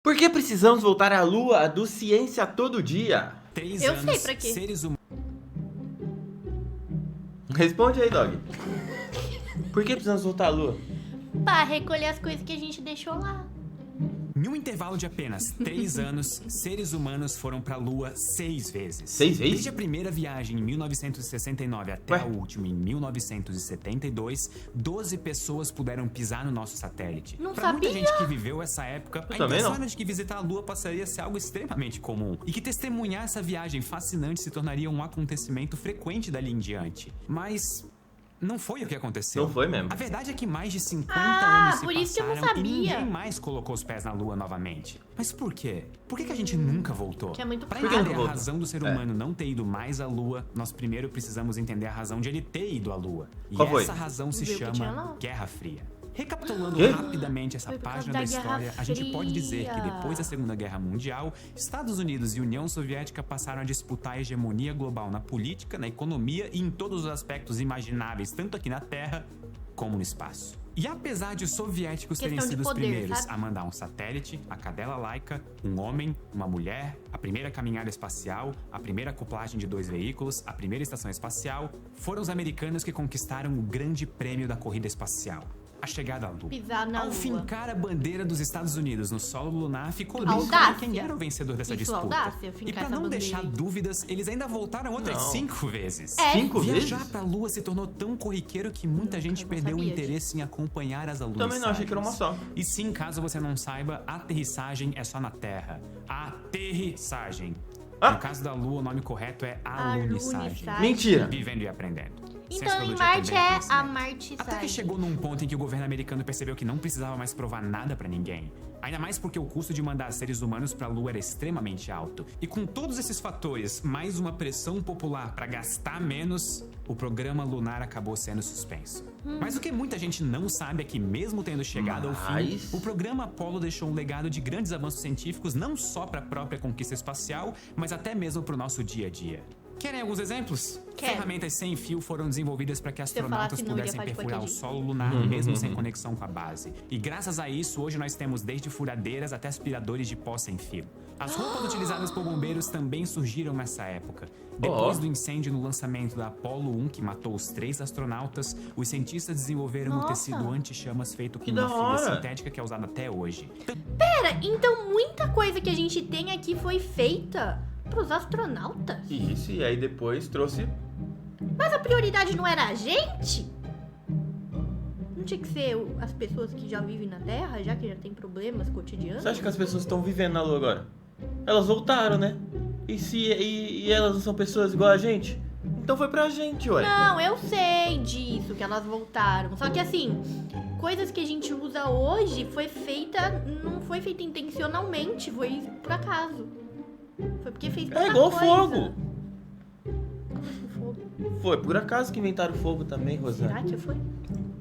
Por que precisamos voltar à Lua do Ciência Todo Dia? 3 Eu anos, sei pra quê. seres humanos. Responde aí, Dog. Por que precisamos voltar à Lua? Pra recolher as coisas que a gente deixou lá. Em um intervalo de apenas 3 anos, seres humanos foram pra Lua 6 vezes. 6 vezes? Desde a primeira viagem em 1969 até Ué? a última em 1972, 12 pessoas puderam pisar no nosso satélite. Não Pra muita sabia. gente que viveu essa época, a também impressão não. era de que visitar a Lua passaria a ser algo extremamente comum. E que testemunhar essa viagem fascinante se tornaria um acontecimento frequente dali em diante. Mas não foi o que aconteceu. Não foi mesmo. A verdade é que mais de 50 Ah, anos se por isso que eu não passaram e sabia. ninguém mais colocou os pés na Lua novamente. Mas por quê? Por que a gente nunca voltou? Que é muito Pra caro. entender Nunca a voltou? razão do ser É. humano não ter ido mais à Lua, nós primeiro precisamos entender a razão de ele ter ido à Lua. E Qual foi? essa razão se Viu que tinha chama lá? Guerra Fria. Recapitulando Quê? rapidamente essa Foi por causa página da da Guerra história, a gente pode dizer que Fria. depois da Segunda Guerra Mundial, Estados Unidos e União Soviética passaram a disputar a hegemonia global na política, na economia e em todos os aspectos imagináveis, tanto aqui na Terra como no espaço. E apesar de os soviéticos terem Questão de sido os poder, primeiros sabe? a mandar um satélite, a cadela laica, um homem, uma mulher, a primeira caminhada espacial, a primeira acoplagem de 2 veículos, a primeira estação espacial, foram os americanos que conquistaram o grande prêmio da corrida espacial. A chegada à Lua. Pisar na Ao Lua. fincar a bandeira dos Estados Unidos no solo lunar, ficou bem Audácia. claro quem era o vencedor dessa Isso, disputa. audácia, E fincar pra essa não bandeira deixar aí. dúvidas, eles ainda voltaram outras Não. 5 vezes. É. 5 Viajar vezes? pra Lua se tornou tão corriqueiro que muita gente não perdeu o sabia interesse em acompanhar as alunissagens. Também não, achei que era uma só. E sim, caso você não saiba, a aterrissagem é só na Terra. Aterrissagem. Ah. No caso da Lua, o nome correto é alunissagem. Alunissagem. Mentira. Vivendo e aprendendo. Então Ciência em todo dia Marte também é a conhecimento. Marte Até que sai. chegou num ponto em que o governo americano percebeu que não precisava mais provar nada pra ninguém. Ainda mais porque o custo de mandar seres humanos pra Lua era extremamente alto. E com todos esses fatores, mais uma pressão popular pra gastar menos, o programa lunar acabou sendo suspenso. Mas o que muita gente não sabe é que mesmo tendo chegado ao fim, Mas- o programa Apollo deixou um legado de grandes avanços científicos não só pra própria conquista espacial, mas até mesmo pro nosso dia a dia. Querem alguns exemplos? Quero. Ferramentas sem fio foram desenvolvidas para que eu astronautas falasse não, eu ia pudessem falar de perfurar o qualquer solo lunar, mesmo sem conexão com a base. E graças a isso, hoje nós temos desde furadeiras até aspiradores de pó sem fio. As roupas utilizadas por bombeiros também surgiram nessa época. Depois Oh. do incêndio no lançamento da Apollo 1, que matou os 3 astronautas, os cientistas desenvolveram um Nossa. tecido anti-chamas feito com Que uma da fibra hora. sintética que é usada até hoje. Pera, então muita coisa que a gente tem aqui foi feita pros astronautas? Isso, e aí depois trouxe... Mas a prioridade não era a gente? Não tinha que ser as pessoas que já vivem na Terra, já que já tem problemas cotidianos? Você acha que as pessoas estão vivendo na Lua agora? Elas voltaram, né? E elas não são pessoas igual a gente? Então foi pra gente, ué. Não, eu sei disso, que elas voltaram. Só que assim, coisas que a gente usa hoje não foi feita intencionalmente, foi por acaso. Foi porque fez tanta É igual coisa. fogo. Como assim, fogo? Foi por acaso que inventaram fogo também, Rosana. Será que foi?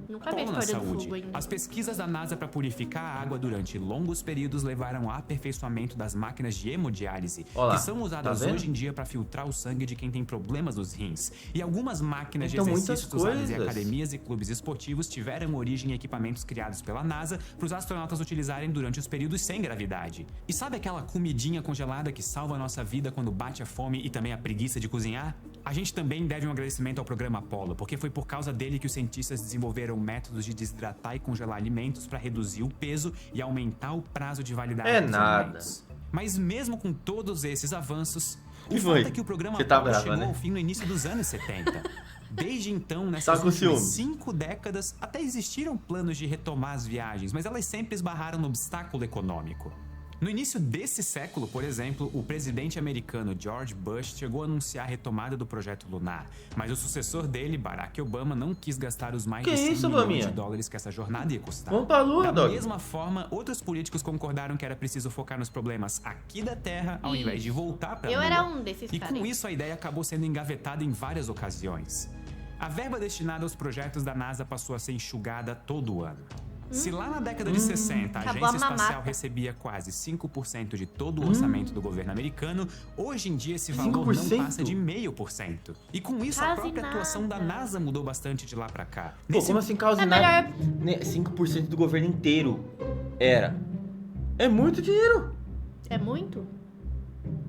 Nunca vi a Apolo na história do saúde. fogo ainda. As pesquisas da NASA para purificar a água durante longos períodos levaram ao aperfeiçoamento das máquinas de hemodiálise, Olha lá, que são usadas tá vendo? hoje em dia para filtrar o sangue de quem tem problemas nos rins. E algumas máquinas Então, de muitas exercícios usadas em coisas. academias e clubes esportivos tiveram origem em equipamentos criados pela NASA para os astronautas utilizarem durante os períodos sem gravidade. E sabe aquela comidinha congelada que salva a nossa vida quando bate a fome e também a preguiça de cozinhar? A gente também deve um agradecimento ao programa Apollo, porque foi por causa dele que os cientistas desenvolveram métodos de desidratar e congelar alimentos para reduzir o peso e aumentar o prazo de validade É dos nada. alimentos. Mas mesmo com todos esses avanços, Que o foi? fato é que o programa Você tá Apollo brava, chegou né? ao fim no início dos anos 70. Desde então, Tá nessas com últimas ciúme. 5 décadas, até existiram planos de retomar as viagens, mas elas sempre esbarraram no obstáculo econômico. No início desse século, por exemplo, o presidente americano George Bush chegou a anunciar a retomada do projeto lunar, mas o sucessor dele, Barack Obama, não quis gastar os mais Que de 100 isso, milhões Baminha? de dólares que essa jornada ia custar. Vamos pra Lua, Da Dog. mesma forma, outros políticos concordaram que era preciso focar nos problemas aqui da Terra, ao invés de voltar pra Eu Lua. era um desses E caras. com isso a ideia acabou sendo engavetada em várias ocasiões. A verba destinada aos projetos da NASA passou a ser enxugada todo ano. Se lá na década de 60 a Acabou agência a mamata. espacial recebia quase 5% de todo o orçamento do governo americano, hoje em dia esse valor 5%? não passa de 0,5%. E com isso a Quase própria atuação da nada. NASA mudou bastante de lá pra cá. Pô, como assim causa É nada? melhor- Né, 5% do governo inteiro era. É muito dinheiro. É muito?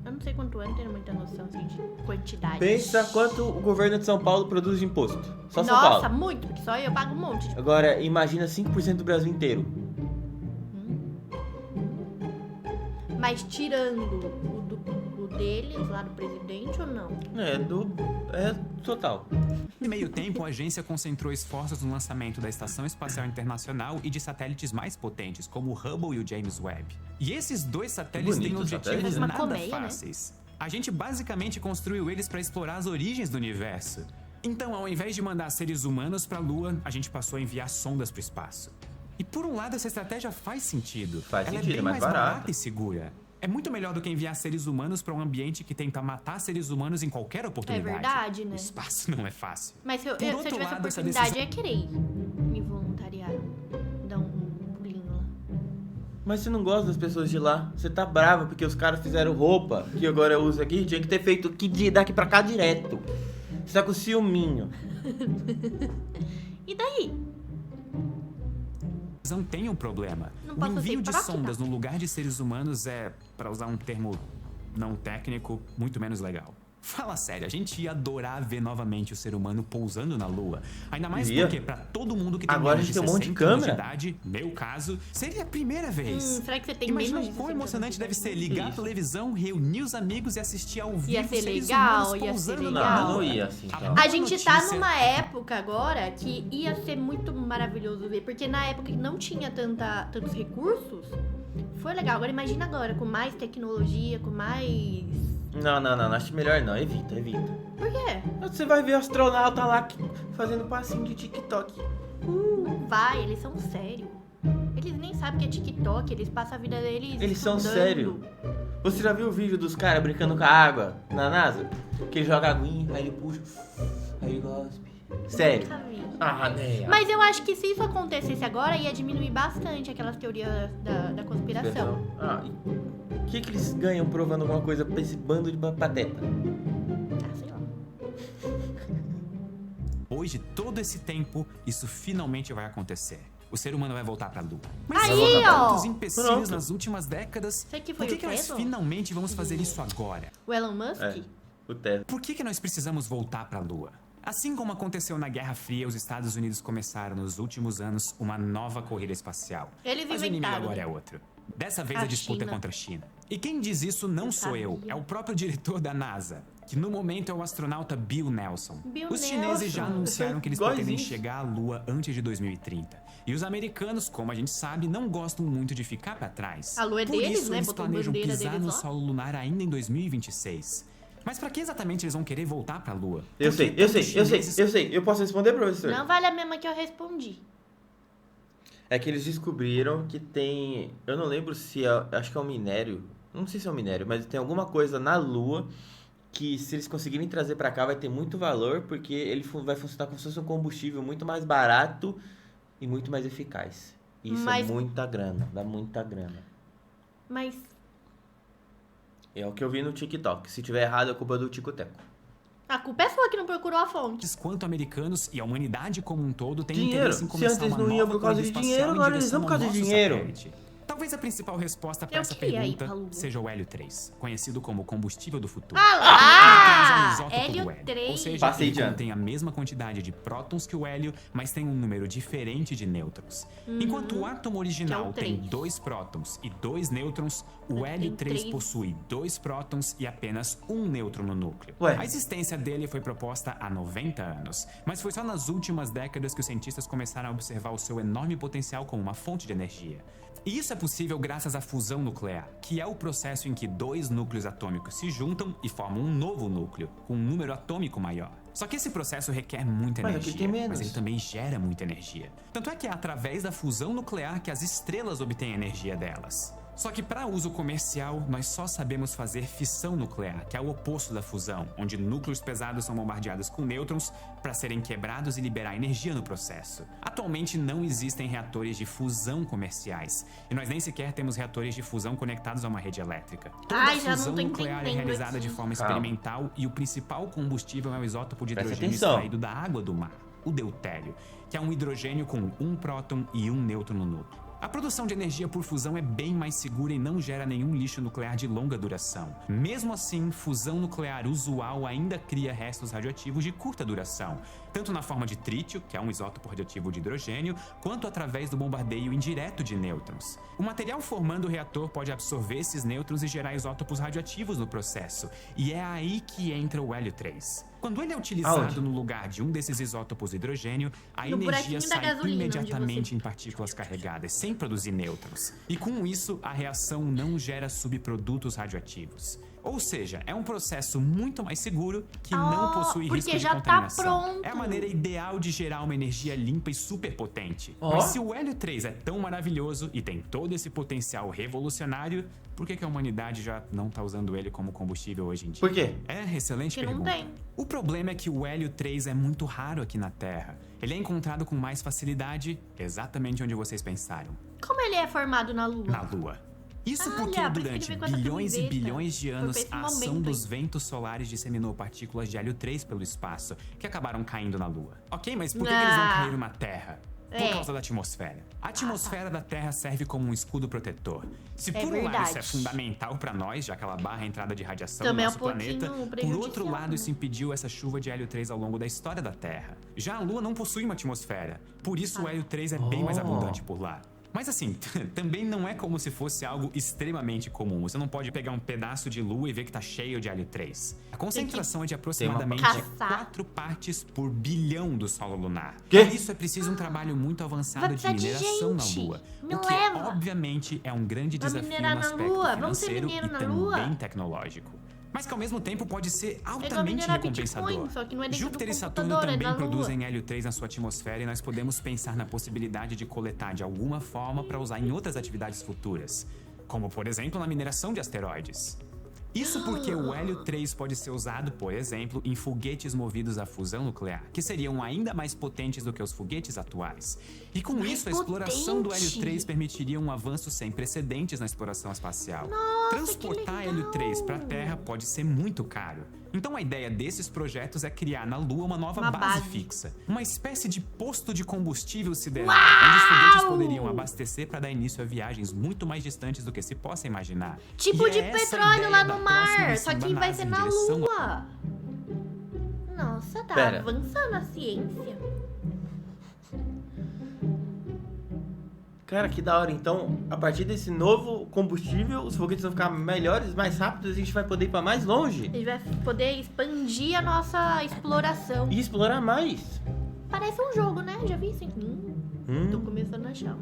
Eu não sei quanto é, não tenho muita noção assim, de quantidade. Pensa quanto o governo de São Paulo produz de imposto. Só São Nossa, Paulo. muito, porque só eu pago um monte. Agora, imagina 5% do Brasil inteiro. Mas tirando o deles, lá do presidente, ou não? É total. Em meio tempo, a agência concentrou esforços no lançamento da Estação Espacial Internacional e de satélites mais potentes, como o Hubble e o James Webb. E esses dois satélites têm Bonito, objetivos satélite, né? nada Uma colmeia, né? fáceis. A gente basicamente construiu eles para explorar as origens do universo. Então, ao invés de mandar seres humanos para a Lua, a gente passou a enviar sondas para o espaço. E por um lado, essa estratégia faz sentido. Faz Ela sentido, é bem é mais mais barata barata. e segura. É muito melhor do que enviar seres humanos para um ambiente que tenta matar seres humanos em qualquer oportunidade. verdade, né? O espaço não é fácil. Mas se eu Por outro tivesse a lado, essa oportunidade, decisão- eu ia querer ir me voluntariar. Dar um pulinho lá. Mas você não gosta das pessoas de lá. Você tá brava porque os caras fizeram roupa que agora eu uso aqui. Tinha que ter feito daqui pra cá direto. Você tá com ciúminho. E daí? Não tem um problema. Não O posso ser envio de próxima? sondas no lugar de seres humanos é, para usar um termo não técnico, muito menos legal. Fala sério, a gente ia adorar ver novamente o ser humano pousando na Lua. Ainda mais Ia. porque pra todo mundo que tem Agora a menos gente de tem um monte de 60 anos câmera. idade, meu caso, seria a primeira vez. Será que você tem Imagina menos o de quão 60 emocionante anos deve de ser idade? ligar a Isso. televisão, reunir os amigos e assistir ao vivo Ia ser seres legal, humanos ia ser pousando na legal. Não, Lua. não ia assim. A Tá. boa A gente tá notícia- numa época agora que ia ser muito maravilhoso ver, porque na época que não tinha tantos recursos, foi legal. Agora imagina agora, com mais tecnologia, com mais... Não, acho melhor não. Evita. Por quê? Você vai ver astronauta lá fazendo passinho de TikTok. Não vai, eles são sérios. Eles nem sabem que é TikTok, eles passam a vida deles Eles são estudando. sérios. Você já viu o vídeo dos caras brincando com a água na NASA? Que ele joga aguinha, aí ele puxa, aí ele gospe. Sério. Nunca vi. Ah, né? Mas eu acho que se isso acontecesse agora, ia diminuir bastante aquelas teorias da conspiração. Ah, e o que eles ganham provando alguma coisa pra esse bando de pateta? Ah, sei lá. Depois de todo esse tempo, isso finalmente vai acontecer. O ser humano vai voltar pra Lua. Mas Aí, foram ó. tantos empecilhos Pronto. nas últimas décadas. Isso aqui Por foi que, o que nós Tesla? finalmente vamos fazer isso agora? O Elon Musk? É, o Tesla. Por que nós precisamos voltar pra Lua? Assim como aconteceu na Guerra Fria, os Estados Unidos começaram nos últimos anos uma nova corrida espacial. Eles Mas o inimigo inventaram. agora é outro. Dessa vez A a disputa China. é contra a China. E quem diz isso não sou eu, sabia. é o próprio diretor da NASA, que no momento é o astronauta Bill Nelson. Bill Os chineses já Nelson. anunciaram que eles Igualzinho. pretendem chegar à Lua antes de 2030. E os americanos, como a gente sabe, não gostam muito de ficar pra trás. A Lua é Por deles, isso, né? eles Botou planejam bandeira pisar deles no lá. solo lunar ainda em 2026. Mas pra que exatamente eles vão querer voltar pra Lua? Eu Por que sei. tantos chineses- Eu posso responder, professor? Não vale a mesma que eu respondi. É que eles descobriram que tem... Eu não lembro se é... Acho que é um minério. Não sei se é um minério, mas tem alguma coisa na Lua que se eles conseguirem trazer pra cá vai ter muito valor, porque ele vai funcionar como se fosse um combustível muito mais barato e muito mais eficaz. Isso Mas- é muita grana, dá muita grana. Mas É o que eu vi no TikTok. Se tiver errado, é culpa do Tico-Teco. a culpa é sua que não procurou a fonte. Quanto americanos e a humanidade como um todo têm Dinheiro. interesse em Se começar antes uma não ia nova por causa corrida de espacial dinheiro, em agora eles direção vão por causa ao de nosso dinheiro. satélite. Talvez a principal resposta para Eu essa queria ir pergunta pra Lua. seja o hélio 3, conhecido como combustível do futuro. Ah Ele traz um lá! isótopo do Hélio hélio, 3. ou seja, Passei ele de ano. contém a mesma quantidade de prótons que o hélio, mas tem um número diferente de nêutrons. Enquanto o átomo original que é o tem 3. 2 prótons e 2 nêutrons, o Tem hélio 3 3. possui 2 prótons e apenas um nêutron no núcleo. Ué. A existência dele foi proposta há 90 anos, mas foi só nas últimas décadas que os cientistas começaram a observar o seu enorme potencial como uma fonte de energia. E isso é possível graças à fusão nuclear, que é o processo em que dois núcleos atômicos se juntam e formam um novo núcleo, com um número atômico maior. Só que esse processo requer muita Mas aqui energia, tem menos. mas ele também gera muita energia. Tanto é que é através da fusão nuclear que as estrelas obtêm a energia delas. Só que para uso comercial, nós só sabemos fazer fissão nuclear, que é o oposto da fusão, onde núcleos pesados são bombardeados com nêutrons para serem quebrados e liberar energia no processo. Atualmente não existem reatores de fusão comerciais, e nós nem sequer temos reatores de fusão conectados a uma rede elétrica. Toda Ai, já não fusão tô nuclear é entendendo realizada de aqui. forma Calma. experimental e o principal combustível é o isótopo de Presta hidrogênio atenção. extraído da água do mar, o deutério, que é um hidrogênio com um próton e um nêutron no núcleo. A produção de energia por fusão é bem mais segura e não gera nenhum lixo nuclear de longa duração. Mesmo assim, fusão nuclear usual ainda cria restos radioativos de curta duração, tanto na forma de trítio, que é um isótopo radioativo de hidrogênio, quanto através do bombardeio indireto de nêutrons. O material formando o reator pode absorver esses nêutrons e gerar isótopos radioativos no processo, e é aí que entra o hélio 3. Quando ele é utilizado no lugar de um desses isótopos de hidrogênio, a energia sai imediatamente em partículas carregadas, sem produzir nêutrons. E com isso, a reação não gera subprodutos radioativos. Ou seja, é um processo muito mais seguro que não possui risco de contaminação. É a maneira ideal de gerar uma energia limpa e superpotente. Mas se o hélio 3 é tão maravilhoso e tem todo esse potencial revolucionário, por que a humanidade já não está usando ele como combustível hoje em dia? Por quê? Excelente pergunta. Não tem. O problema é que o hélio 3 é muito raro aqui na Terra. Ele é encontrado com mais facilidade exatamente onde vocês pensaram. Como ele é formado na Lua? Na Lua. Isso porque durante bilhões e bilhões de anos, a ação dos ventos solares disseminou partículas de hélio 3 pelo espaço, que acabaram caindo na Lua. Ok, mas por que eles não caíram na Terra? Por causa da atmosfera. A atmosfera da Terra serve como um escudo protetor. Se por um lado isso é fundamental para nós, já que ela barra a entrada de radiação no nosso planeta, por outro lado isso impediu essa chuva de hélio 3 ao longo da história da Terra. Já a Lua não possui uma atmosfera, por isso o hélio 3 é bem mais abundante por lá. Mas assim, também não é como se fosse algo extremamente comum. Você não pode pegar um pedaço de Lua e ver que tá cheio de hélio 3. A concentração é de aproximadamente 4 partes por bilhão do solo lunar. Por isso é preciso um trabalho muito avançado de mineração na Lua. O que, obviamente, é um grande desafio no aspecto financeiro e também tecnológico. Mas que ao mesmo tempo pode ser altamente recompensador. Bitcoin, só que não é Júpiter e Saturno também produzem hélio 3 na sua atmosfera e nós podemos pensar na possibilidade de coletar de alguma forma para usar em outras atividades futuras, como por exemplo na mineração de asteroides. Isso porque o hélio 3 pode ser usado, por exemplo, em foguetes movidos à fusão nuclear, que seriam ainda mais potentes do que os foguetes atuais. E com isso, a exploração do hélio 3 permitiria um avanço sem precedentes na exploração espacial. Transportar hélio 3 para a Terra pode ser muito caro. Então a ideia desses projetos é criar na Lua uma nova base fixa, uma espécie de posto de combustível sideral, onde os foguetes poderiam abastecer para dar início a viagens muito mais distantes do que se possa imaginar. Tipo de petróleo lá no mar, só que vai ser na Lua. Nossa, tá avançando a ciência. Cara, que da hora. Então, a partir desse novo combustível, os foguetes vão ficar melhores, mais rápidos, e a gente vai poder ir pra mais longe. A gente vai poder expandir a nossa exploração. E explorar mais. Parece um jogo, né? Já vi isso? Tô começando a achar.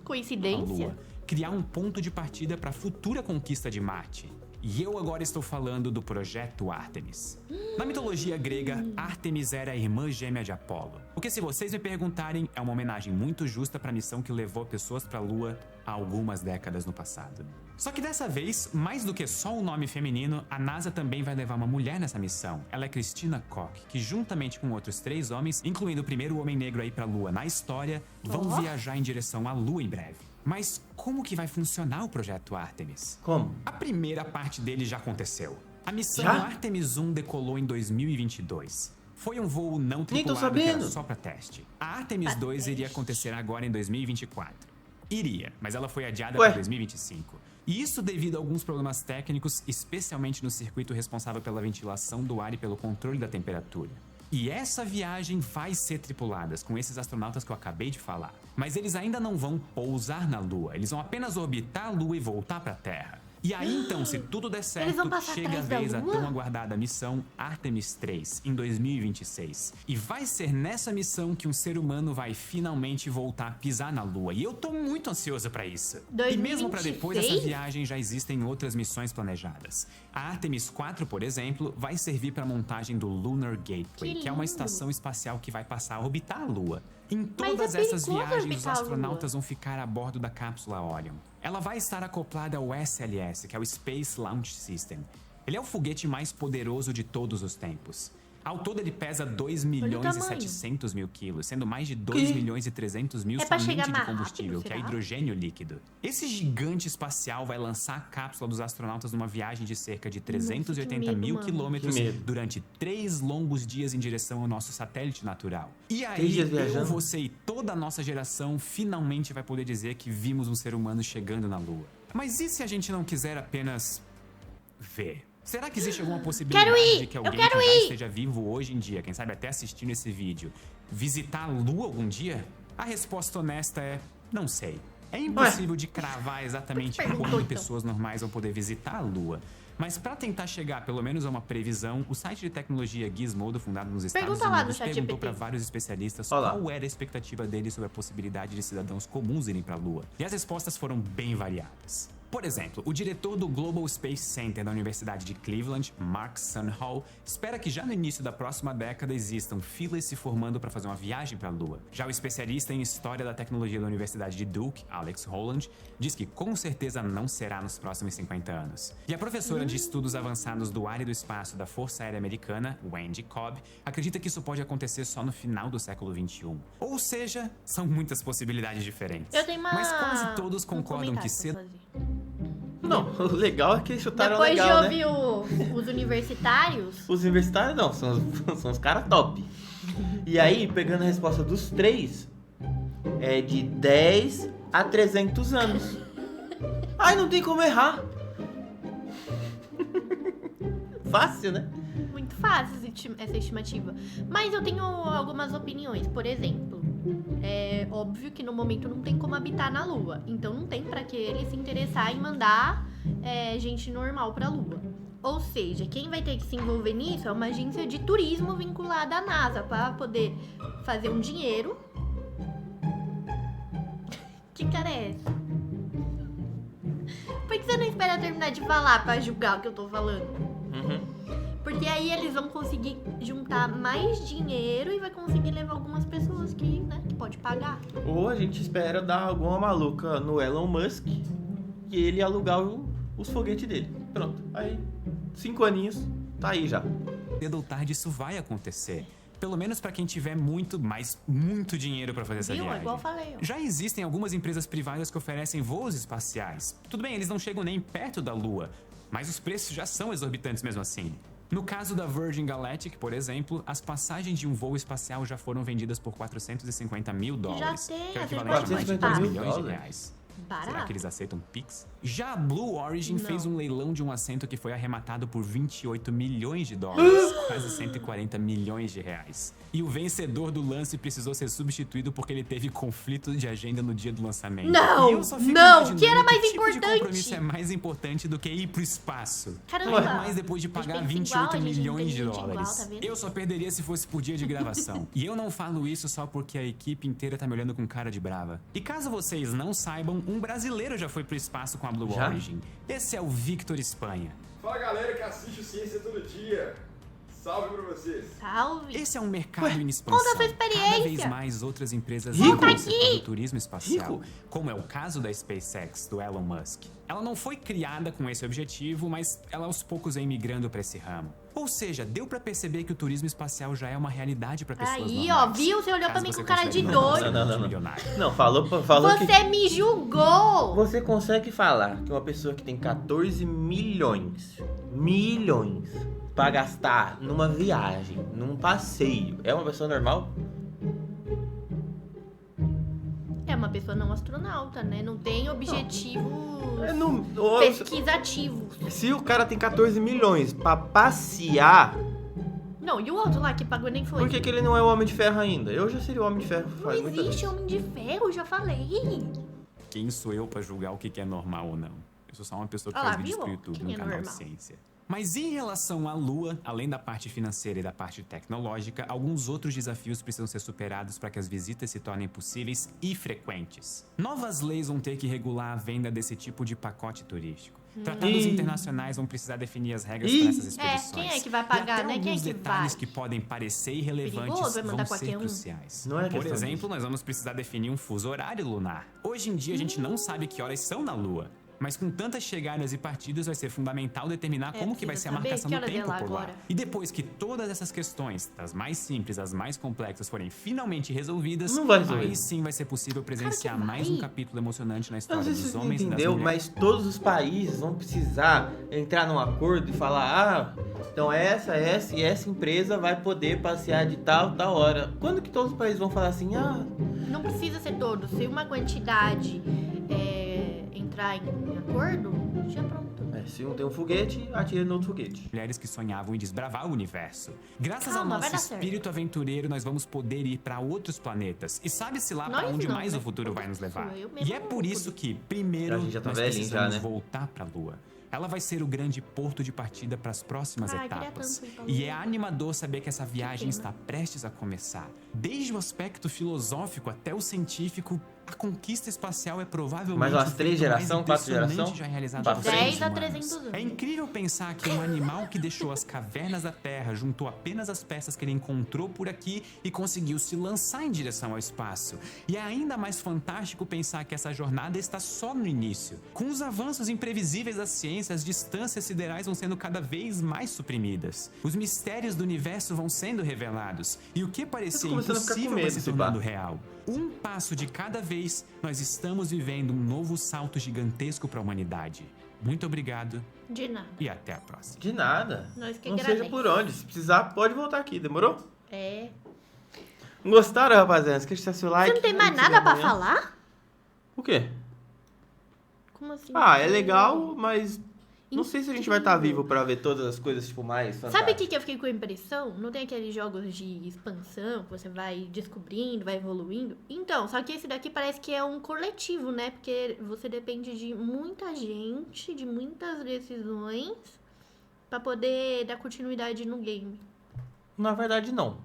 Coincidência? Lua. Criar um ponto de partida para a futura conquista de Marte. E eu agora estou falando do projeto Ártemis. Na mitologia grega, Ártemis era a irmã gêmea de Apolo. O que, se vocês me perguntarem, é uma homenagem muito justa para a missão que levou pessoas para a Lua há algumas décadas no passado. Só que dessa vez, mais do que só o nome feminino, a NASA também vai levar uma mulher nessa missão. Ela é Christina Koch, que juntamente com outros 3 homens, incluindo o primeiro homem negro a ir para a Lua na história, vão viajar em direção à Lua em breve. Mas como que vai funcionar o projeto Ártemis? Como? A primeira parte dele já aconteceu. A missão Ártemis 1 decolou em 2022. Foi um voo não tripulado que era só para teste. A Ártemis 2 iria acontecer agora em 2024. Iria, mas ela foi adiada para 2025. E isso devido a alguns problemas técnicos, especialmente no circuito responsável pela ventilação do ar e pelo controle da temperatura. E essa viagem vai ser tripulada com esses astronautas que eu acabei de falar. Mas eles ainda não vão pousar na Lua, eles vão apenas orbitar a Lua e voltar para a Terra. E aí então, se tudo der certo, chega a vez da tão aguardada missão Ártemis 3, em 2026. E vai ser nessa missão que um ser humano vai finalmente voltar a pisar na Lua. E eu tô muito ansioso pra isso. 2026? E mesmo pra depois dessa viagem já existem outras missões planejadas. A Ártemis 4, por exemplo, vai servir pra montagem do Lunar Gateway, que é uma estação espacial que vai passar a orbitar a Lua. Em todas essas viagens, os astronautas vão ficar a bordo da cápsula Orion. Ela vai estar acoplada ao SLS, que é o Space Launch System. Ele é o foguete mais poderoso de todos os tempos. Ao todo, ele pesa 2 milhões e tamanho. 700 mil quilos, sendo mais de 2 milhões e 300 mil É pra chegar somente de mais combustível, rápido, que é será? hidrogênio líquido. Esse gigante espacial vai lançar a cápsula dos astronautas numa viagem de cerca de 380 medo, mil mano. quilômetros Que medo. durante 3 longos dias em direção ao nosso satélite natural. E 3 aí, dias eu, viajando? você e toda a nossa geração finalmente vai poder dizer que vimos um ser humano chegando na Lua. Mas e se a gente não quiser apenas ver? Será que existe alguma possibilidade Quero ir! de que Eu alguém quero que já ir! esteja vivo hoje em dia, quem sabe até assistindo esse vídeo, visitar a Lua algum dia? A resposta honesta é: não sei. É impossível de cravar exatamente Perguntou, quando então. pessoas normais vão poder visitar a Lua. Mas para tentar chegar pelo menos a uma previsão, o site de tecnologia Gizmodo, fundado nos Estados Pergunta lá no Unidos, perguntou ChatGPT. para vários especialistas Olha lá. qual era a expectativa deles sobre a possibilidade de cidadãos comuns irem para a Lua. E as respostas foram bem variadas. Por exemplo, o diretor do Global Space Center da Universidade de Cleveland, Mark Sunhall, espera que já no início da próxima década existam filas se formando para fazer uma viagem para a Lua. Já o especialista em História da Tecnologia da Universidade de Duke, Alex Holland, diz que com certeza não será nos próximos 50 anos. E a professora de Estudos Avançados do Ar e do Espaço da Força Aérea Americana, Wendy Cobb, acredita que isso pode acontecer só no final do século XXI. Ou seja, são muitas possibilidades diferentes. Eu tenho uma... Mas quase todos um concordam que comentário pra fazer. Não, o legal é que eles chutaram Depois legal, de né? ouvir os universitários, Os universitários não, são os caras top. E aí, pegando a resposta dos 3, é de 10 a 300 anos. Ai, não tem como errar. Fácil, né? muito fácil essa estimativa. Mas eu tenho algumas opiniões. Por exemplo, é óbvio que no momento não tem como habitar na Lua. Então não tem pra que ele se interessar em mandar gente normal pra Lua. Ou seja, quem vai ter que se envolver nisso é uma agência de turismo vinculada à NASA pra poder fazer um dinheiro. Que cara é essa? Por que você não espera eu terminar de falar pra julgar o que eu tô falando? Porque aí eles vão conseguir juntar mais dinheiro e vai conseguir levar algumas pessoas que, né, que pode pagar. Ou a gente espera dar alguma maluca no Elon Musk e ele alugar os foguetes dele. Pronto. Aí, 5 aninhos, tá aí já. Cedo ou tarde isso vai acontecer. Pelo menos para quem tiver muito, mas muito dinheiro para fazer essa Viu? É viagem. igual eu falei, ó. Já existem algumas empresas privadas que oferecem voos espaciais. Tudo bem, eles não chegam nem perto da Lua, mas os preços já são exorbitantes mesmo assim. No caso da Virgin Galactic, por exemplo, as passagens de um voo espacial já foram vendidas por $450 mil, Já tem, que é o as equivalente a mais de 450 2 mil milhões de dólares. reais. Barato. Será que eles aceitam Pix? Já a Blue Origin Não. fez um leilão de um assento que foi arrematado por $28 milhões, quase 140 milhões de reais. E o vencedor do lance precisou ser substituído porque ele teve conflito de agenda no dia do lançamento. Não, E eu só fico não, imaginando que era mais tipo de importante? compromisso é mais importante do que ir pro espaço. Caramba. Ainda mais depois de pagar A gente pensa 28 igual, a gente milhões de entende igual, dólares. tá vendo? Eu só perderia se fosse por dia de gravação. E eu não falo isso só porque a equipe inteira tá me olhando com cara de brava. E caso vocês não saibam, um brasileiro já foi pro espaço com a Blue Já? Origin. Esse é o Victor Espanha. Fala galera que assiste o Ciência Todo Dia. Salve pra vocês. Salve. Esse é um mercado em expansão. conta a sua experiência. Cada vez mais outras empresas Rico. entram no setor do turismo espacial, Rico. como é o caso da SpaceX, do Elon Musk. Ela não foi criada com esse objetivo, mas ela aos poucos vem migrando para esse ramo. Ou seja, deu para perceber que o turismo espacial já é uma realidade para pessoas Aí, normais. ó, viu? Você olhou pra Caso mim você com cara de considere doido. Não. milionário. Não, falou que... Você me julgou. Você consegue falar que uma pessoa que tem 14 milhões pra gastar numa viagem, num passeio, é uma pessoa normal? É uma pessoa não astronauta, né? Não tem objetivos pesquisativos. Se o cara tem 14 milhões pra passear, Não, e o outro lá que pagou nem foi. por que ele não é o Homem de Ferro ainda? Eu já seria o Homem de Ferro faz Não muita existe vez. Homem de Ferro, já falei. Quem sou eu para julgar o que é normal ou não? Eu sou só uma pessoa que Olha lá, faz vídeos viu? pro YouTube Quem no é canal de normal? ciência. Mas em relação à Lua, além da parte financeira e da parte tecnológica, alguns outros desafios precisam ser superados para que as visitas se tornem possíveis e frequentes. Novas leis vão ter que regular a venda desse tipo de pacote turístico. Tratados Ih. internacionais vão precisar definir as regras Ih. para essas expedições. quem é que vai E pagar, até né? Quem é alguns que detalhes vai? que podem parecer irrelevantes Perigoso, vai mandar vão qualquer ser um. cruciais. Não é Por questão exemplo, nós vamos precisar definir um fuso horário lunar. Hoje em dia a gente não sabe que horas são na Lua. Mas com tantas chegadas e partidas, vai ser fundamental determinar como que vai ser a precisa marcação saber do que tempo horas é por lá lá. agora. E depois que todas essas questões, das mais simples às mais complexas, forem finalmente resolvidas, Não vai resolver. aí sim vai ser possível presenciar vai. mais um capítulo emocionante na Eu história não sei se dos você homens e das entendeu, mulheres. mas todos os países vão precisar entrar num acordo e falar, então essa e essa empresa vai poder passear de tal hora. Quando que todos os países vão falar assim, Não precisa ser todos. Se uma quantidade entrar em acordo, já pronto. se um tem um foguete, atira no outro foguete. Mulheres que sonhavam em desbravar o universo. Graças Calma, ao vai nosso dar certo. espírito aventureiro, nós vamos poder ir para outros planetas. E sabe-se lá para Nós onde não, mais né? o futuro vai nos levar. Eu mesma E é não por vou isso poder. que, primeiro, A gente já tá nós velhinho precisamos já, né? voltar para a Lua. Ela vai ser o grande porto de partida para as próximas Ai, queria etapas. tanto ir pra E Lua. é animador saber que essa viagem pena. está prestes a começar. Desde o aspecto filosófico até o científico, a conquista espacial é provavelmente Mais umas o feito 3 geração, mais 4 impressionante geração? já realizado Pra por frente. seres 10 a humanos. 300 anos. É incrível pensar que um animal que deixou as cavernas da Terra juntou apenas as peças que ele encontrou por aqui e conseguiu se lançar em direção ao espaço. E é ainda mais fantástico pensar que essa jornada está só no início. Com os avanços imprevisíveis da ciência, as distâncias siderais vão sendo cada vez mais suprimidas. Os mistérios do universo vão sendo revelados. E o que parecia começando a ficar com impossível vai medo, se se tornando pá. real. Um passo de cada vez, nós estamos vivendo um novo salto gigantesco para a humanidade. Muito obrigado De nada. e até a próxima. De nada. Nós que Não seja agradece. por onde. Se precisar, pode voltar aqui, demorou? É. Gostaram, rapaziada? Esquece de deixar seu like. Você não tem mais Vamos nada seguir pra amanhã. falar? O quê? Como assim? É legal, mas não sei se a gente vai estar vivo pra ver todas as coisas, tipo, mais Sabe o fantásticas. que eu fiquei com a impressão? Não tem aqueles jogos de expansão que você vai descobrindo, vai evoluindo? Então, só que esse daqui parece que é um coletivo, né? Porque você depende de muita gente, de muitas decisões pra poder dar continuidade no game. Na verdade, não.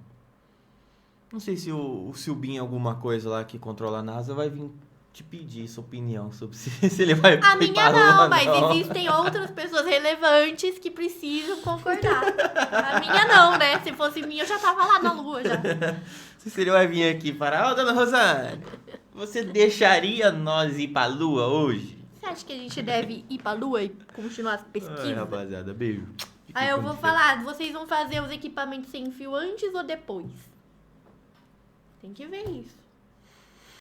Não sei se o Silbinho, alguma coisa lá que controla a NASA, vai vir te pedir sua opinião sobre se ele vai A ir minha pra Lua não, ou mas não. existem outras pessoas relevantes que precisam concordar. A minha não, né? Se fosse minha, eu já tava lá na lua já. Se ele vai vir aqui para... Ô, dona Rosane, você deixaria nós ir pra Lua hoje? Você acha que a gente deve ir pra lua e continuar as Ai, pesquisas? rapaziada, beijo. Aí eu Fiquem vou com falar, vocês vão fazer os equipamentos sem fio antes ou depois? Tem que ver isso.